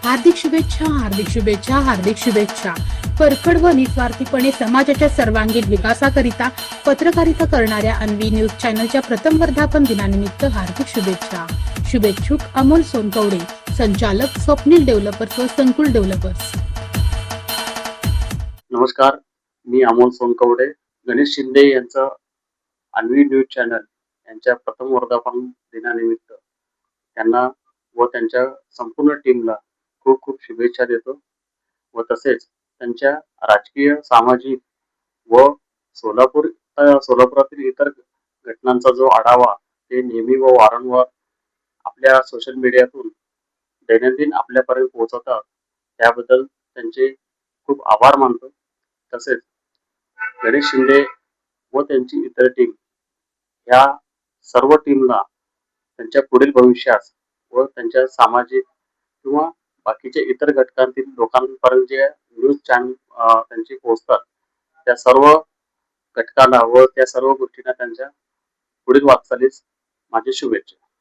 हार्दिक शुभेच्छा, हार्दिक शुभेच्छा, हार्दिक शुभेच्छा. परखड व निस्वार्थीपणे समाजाच्या सर्वांगीण विकासाकरिता पत्रकारिता करणाऱ्या अन्वी न्यूज चॅनलच्या प्रथम वर्धापन दिनानिमित्त हार्दिक शुभेच्छा. शुभेच्छुक अमोल सोनकवडे, संचालक स्वप्नील डेव्हलपर्स व संकुल डेव्हलपर्स. नमस्कार, मी अमोल सोनकवडे. गणेश शिंदे यांचं अन्वी न्यूज चॅनल यांच्या प्रथम वर्धापन दिनानिमित्त त्यांना व त्यांच्या संपूर्ण टीमला खूप खूप शुभेच्छा देतो व तसेच त्यांच्या राजकीय, सामाजिक व सोलापुरातील इतर घटनांचा जो आढावा ते नेहमी व वारंवार आपल्या सोशल मीडियातून दैनंदिन आपल्यापर्यंत पोहोचवतात, त्याबद्दल त्यांचे खूप आभार मानतो. तसेच गणेश शिंदे व त्यांची इतर टीम या सर्व टीमला त्यांच्या पुढील भविष्यास व त्यांच्या सामाजिक किंवा बाकीच्या इतर घटकांतील लोकांपर्यंत जे न्यूज चॅनल त्यांचे पोहोचतात, त्या सर्व घटकांना व त्या सर्व गोष्टींना त्यांच्या पुढील वाटचालीस माझी शुभेच्छा.